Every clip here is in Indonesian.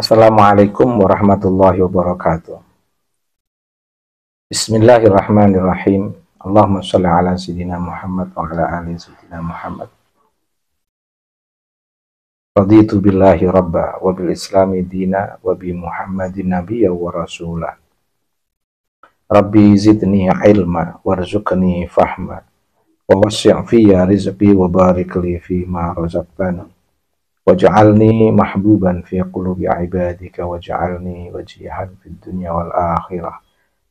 Assalamualaikum warahmatullahi wabarakatuh. Bismillahirrahmanirrahim. Allahumma sholli ala sayyidina Muhammad wa ala ali sayyidina Muhammad. Raditu billahi rabba wa bil islami dina wa bi Muhammadin nabiyya wa rasulah. Rabbi zidni ilma warzuqni fahma wa wasi' fiyya rizqi wa barik li fi ma razaqtani. Waj'alni mahbuban fi qulubi ibadika waj'alni wajihan fid dunya wal akhirah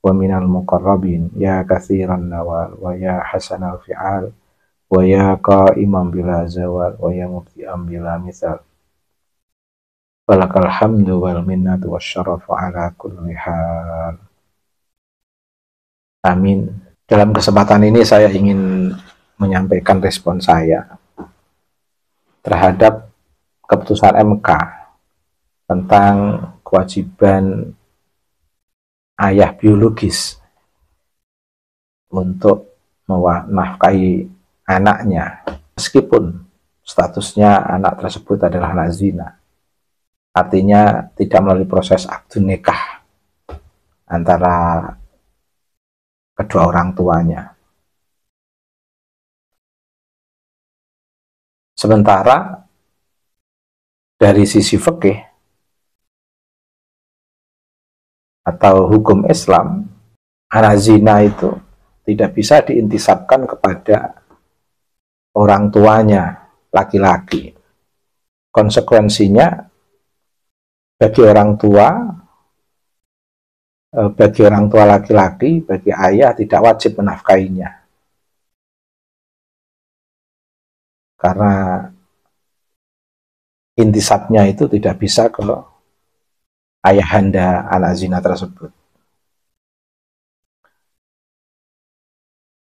wa minal muqarrabin ya katsiran nawal wa ya hasanal fi'al wa ya qa'iman bila zawal wa ya mubti'an bila misal walakal hamdu wal minnatu wasyarafu ala kulli hal. Amin. Dalam kesempatan ini saya ingin menyampaikan respon saya terhadap keputusan MK tentang kewajiban ayah biologis untuk menafkahi anaknya meskipun statusnya anak tersebut adalah anak zina, artinya tidak melalui proses akdun nikah antara kedua orang tuanya. Sementara dari sisi fikih atau hukum Islam, anak zina itu tidak bisa diintisabkan kepada orang tuanya laki-laki. Konsekuensinya bagi orang tua laki-laki, bagi ayah tidak wajib menafkahinya. Karena intisabnya itu tidak bisa ke ayahanda anak zina tersebut.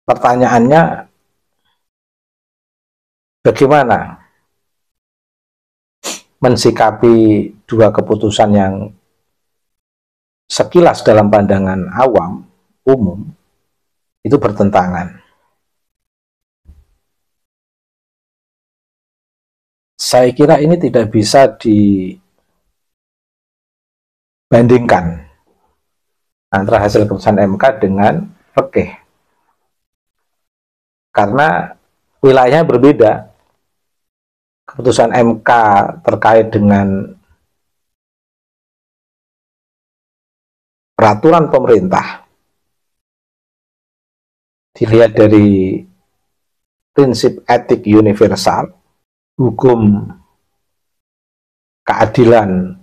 Pertanyaannya, bagaimana mensikapi dua keputusan yang sekilas dalam pandangan awam, umum, itu bertentangan. Saya kira ini tidak bisa dibandingkan antara hasil keputusan MK dengan fikih. Karena wilayahnya berbeda. Keputusan MK terkait dengan peraturan pemerintah dilihat dari prinsip etik universal, hukum keadilan,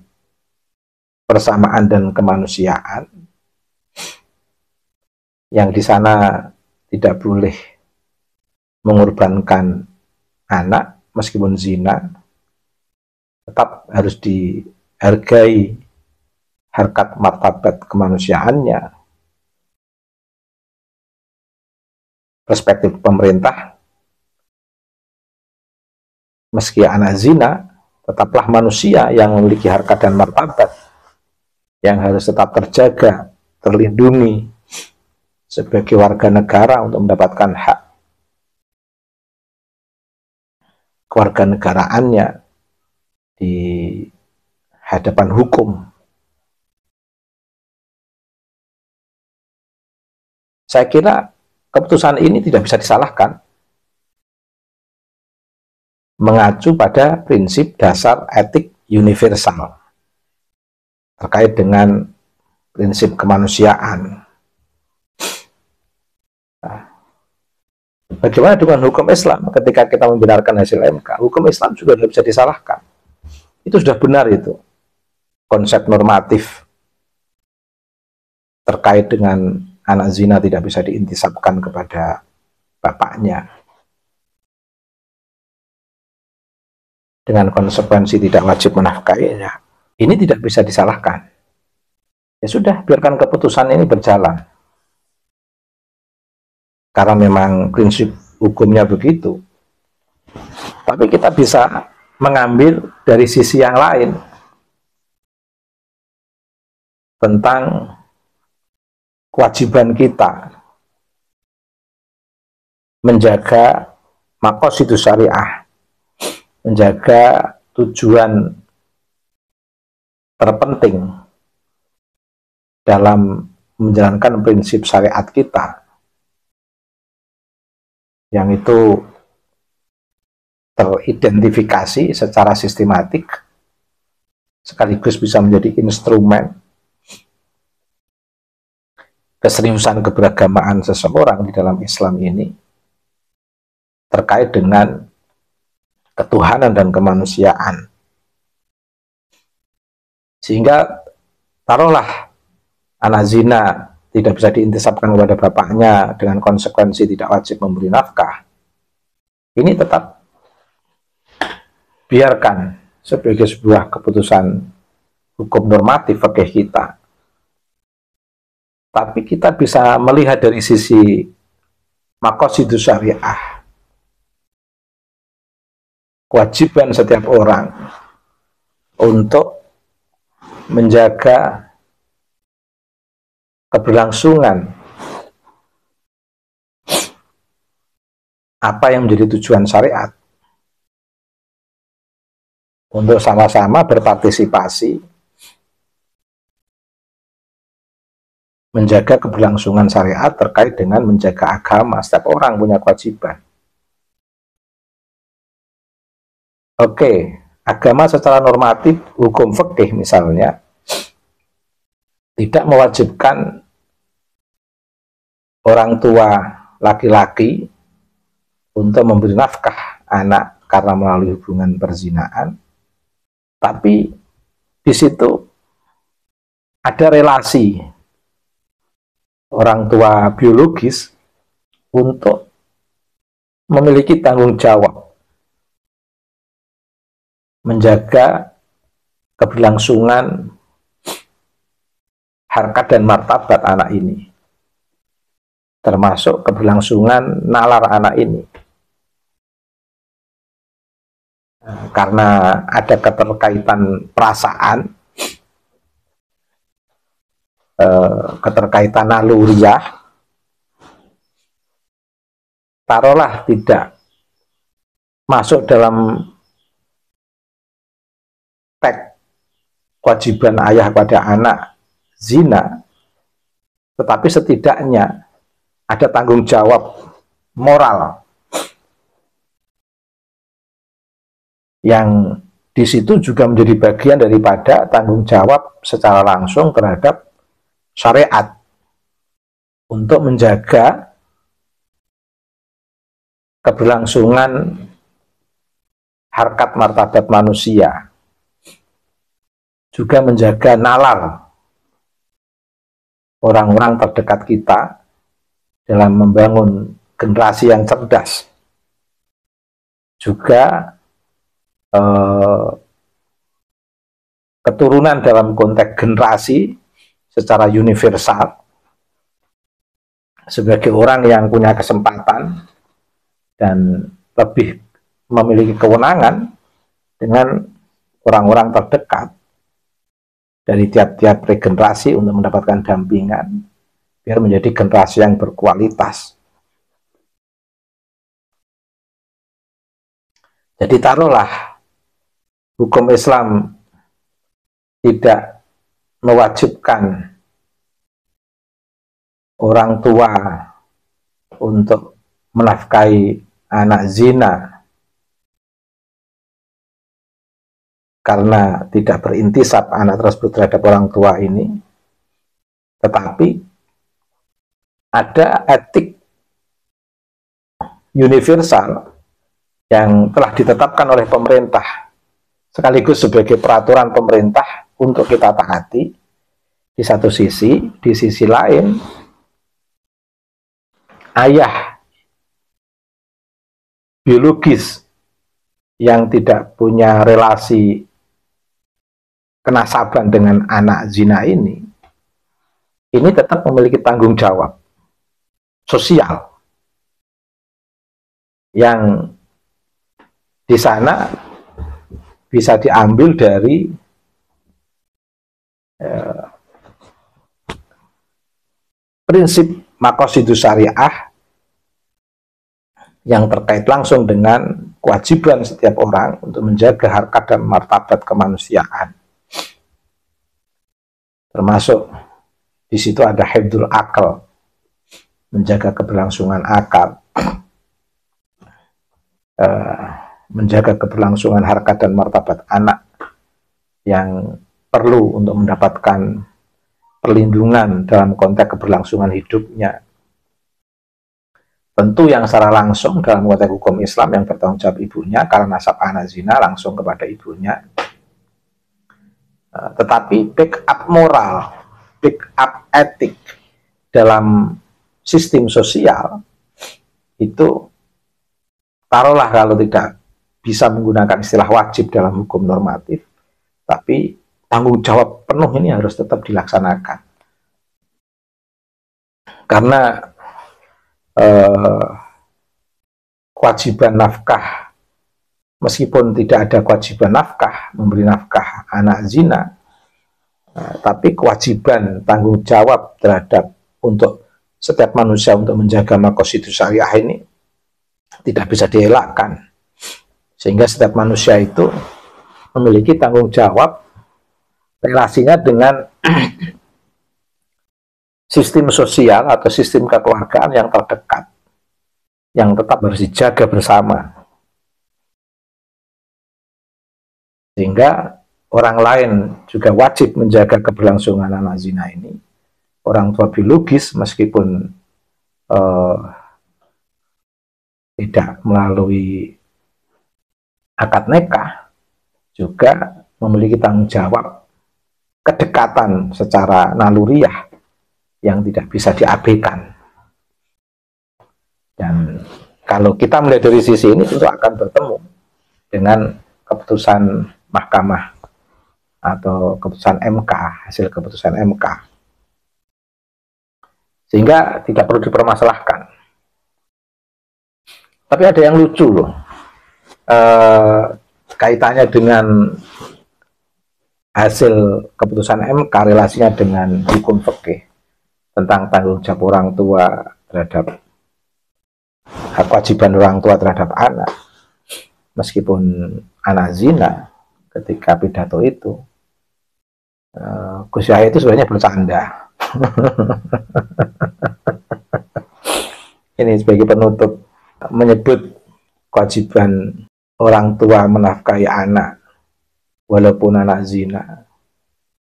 persamaan dan kemanusiaan, yang di sana tidak boleh mengorbankan anak meskipun zina, tetap harus dihargai harkat martabat kemanusiaannya. Perspektif pemerintah, meski anak zina, tetaplah manusia yang memiliki harkat dan martabat, yang harus tetap terjaga, terlindungi sebagai warga negara untuk mendapatkan hak kewarganegaraannya di hadapan hukum. Saya kira keputusan ini tidak bisa disalahkan, mengacu pada prinsip dasar etik universal terkait dengan prinsip kemanusiaan. Bagaimana dengan hukum Islam? Ketika kita membenarkan hasil MK, hukum Islam juga tidak bisa disalahkan. Itu sudah benar itu. Konsep normatif terkait dengan anak zina tidak bisa diintisabkan kepada bapaknya. Dengan konsekuensi tidak wajib menafkahinya. Ini tidak bisa disalahkan. Ya sudah, biarkan keputusan ini berjalan. Karena memang prinsip hukumnya begitu. Tapi kita bisa mengambil dari sisi yang lain tentang kewajiban kita menjaga maqasidus syariah, menjaga tujuan terpenting dalam menjalankan prinsip syariat kita, yang itu teridentifikasi secara sistematik sekaligus bisa menjadi instrumen keseriusan keberagamaan seseorang di dalam Islam ini terkait dengan ketuhanan dan kemanusiaan. Sehingga taruhlah anak zina tidak bisa diintisabkan kepada bapaknya dengan konsekuensi tidak wajib memberi nafkah, ini tetap biarkan sebagai sebuah keputusan hukum normatif fikih kita. Tapi kita bisa melihat dari sisi maqasidus syariah, kewajiban setiap orang untuk menjaga keberlangsungan apa yang menjadi tujuan syariat, untuk sama-sama berpartisipasi menjaga keberlangsungan syariat terkait dengan menjaga agama. Setiap orang punya kewajiban. Oke, agama secara normatif, hukum fikih misalnya, tidak mewajibkan orang tua laki-laki untuk memberi nafkah anak karena melalui hubungan perzinaan, tapi di situ ada relasi orang tua biologis untuk memiliki tanggung jawab menjaga keberlangsungan harkat dan martabat anak ini, termasuk keberlangsungan nalar anak ini. Karena ada keterkaitan perasaan, keterkaitan naluriah, taruhlah tidak masuk dalam teks kewajiban ayah pada anak zina, tetapi setidaknya ada tanggung jawab moral yang di situ juga menjadi bagian daripada tanggung jawab secara langsung terhadap syariat untuk menjaga keberlangsungan harkat martabat manusia, juga menjaga nalar orang-orang terdekat kita dalam membangun generasi yang cerdas, juga keturunan dalam konteks generasi secara universal, sebagai orang yang punya kesempatan dan lebih memiliki kewenangan dengan orang-orang terdekat dari tiap-tiap regenerasi untuk mendapatkan dampingan biar menjadi generasi yang berkualitas. Jadi taruhlah hukum Islam tidak mewajibkan orang tua untuk menafkahi anak zina karena tidak berintisab anak tersebut terhadap orang tua ini, tetapi ada etik universal yang telah ditetapkan oleh pemerintah sekaligus sebagai peraturan pemerintah untuk kita taati di satu sisi. Di sisi lain, ayah biologis yang tidak punya relasi kenasaban dengan anak zina ini tetap memiliki tanggung jawab sosial yang di sana bisa diambil dari prinsip maqasidus syariah yang terkait langsung dengan kewajiban setiap orang untuk menjaga harkat dan martabat kemanusiaan. Termasuk di situ ada hifdzul akal, menjaga keberlangsungan akal, menjaga keberlangsungan harkat dan martabat anak yang perlu untuk mendapatkan perlindungan dalam konteks keberlangsungan hidupnya. Tentu yang secara langsung dalam konteks hukum Islam yang bertanggung jawab ibunya, karena nasab anak zina langsung kepada ibunya. Tetapi backup moral, backup etik dalam sistem sosial itu, taruhlah kalau tidak bisa menggunakan istilah wajib dalam hukum normatif, tapi tanggung jawab penuh ini harus tetap dilaksanakan. Karena kewajiban nafkah, meskipun tidak ada kewajiban nafkah, memberi nafkah anak zina, tapi kewajiban tanggung jawab terhadap untuk setiap manusia untuk menjaga maqasidus syariah ini tidak bisa dielakkan. Sehingga setiap manusia itu memiliki tanggung jawab relasinya dengan sistem sosial atau sistem kekeluargaan yang terdekat, yang tetap harus dijaga bersama. Sehingga orang lain juga wajib menjaga keberlangsungan anak zina ini. Orang tua biologis meskipun tidak melalui akad nikah juga memiliki tanggung jawab kedekatan secara naluriah yang tidak bisa diabaikan. Dan kalau kita melihat dari sisi ini tentu akan bertemu dengan keputusan mahkamah atau keputusan MK, hasil keputusan MK, sehingga tidak perlu dipermasalahkan. Tapi ada yang lucu loh, kaitannya dengan hasil keputusan MK, relasinya dengan hukum fikih tentang tanggung jawab orang tua terhadap kewajiban orang tua terhadap anak. Meskipun anak zina, ketika pidato itu Gus Yahya itu sebenarnya bercanda. Ini sebagai penutup, menyebut kewajiban orang tua menafkahi anak walaupun anak zina,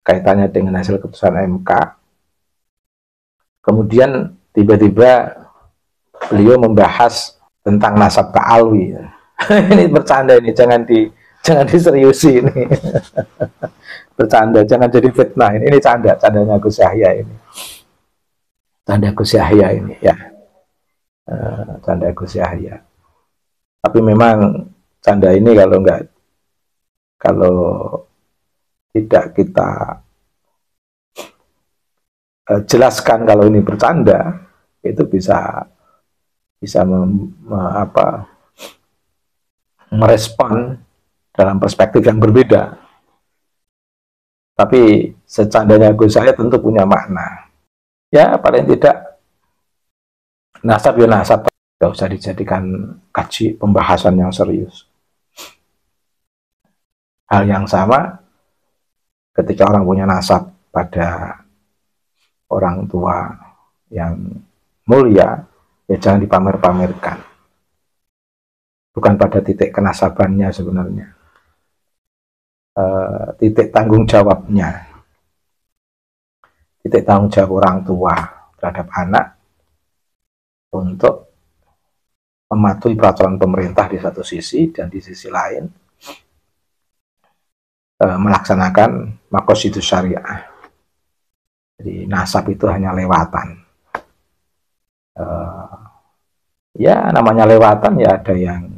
kaitannya dengan hasil keputusan MK. Kemudian tiba-tiba beliau membahas tentang nasab Ba'alwi. Ini bercanda ini, jangan diseriusi ini. Bercanda, jangan jadi fitnah ini candanya Gus Yahya ini. Canda Gus Yahya ini ya. Canda Gus Yahya. Tapi memang canda ini kalau tidak kita jelaskan kalau ini bercanda, itu bisa merespon dalam perspektif yang berbeda. Tapi secandanya Gus Yahya tentu punya makna. Ya paling tidak nasab ya nasab, tidak usah dijadikan kaji pembahasan yang serius. Hal yang sama ketika orang punya nasab pada orang tua yang mulia, ya jangan dipamer-pamerkan. Bukan pada titik kenasabannya sebenarnya, titik tanggung jawabnya, titik tanggung jawab orang tua terhadap anak untuk mematuhi peraturan pemerintah di satu sisi, dan di sisi lain melaksanakan maqasidus syariah. Jadi nasab itu hanya lewatan. Ya namanya lewatan, ya ada yang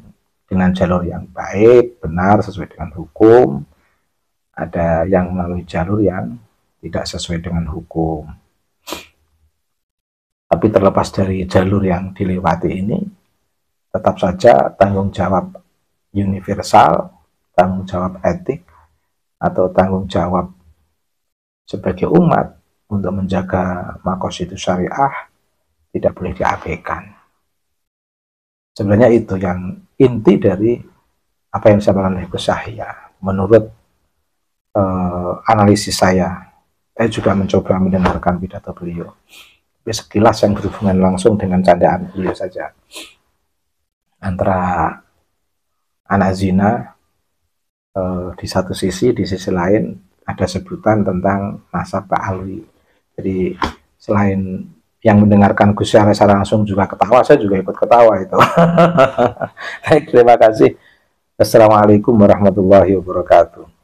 dengan jalur yang baik, benar, sesuai dengan hukum. Ada yang melalui jalur yang tidak sesuai dengan hukum. Tapi terlepas dari jalur yang dilewati ini, tetap saja tanggung jawab universal, tanggung jawab etik, atau tanggung jawab sebagai umat untuk menjaga maqasidus syariah tidak boleh diabaikan. Sebenarnya itu yang inti dari apa yang disampaikan oleh Gus Yahya menurut analisis saya Saya juga mencoba mendengarkan pidato beliau. Tapi sekilas yang berhubungan langsung dengan candaan beliau saja. Antara anak zina di satu sisi, di sisi lain ada sebutan tentang nasab Pak Alwi. Jadi selain yang mendengarkan Gus Yahya secara langsung juga ketawa, saya juga ikut ketawa itu. Baik, terima kasih. Assalamualaikum warahmatullahi wabarakatuh.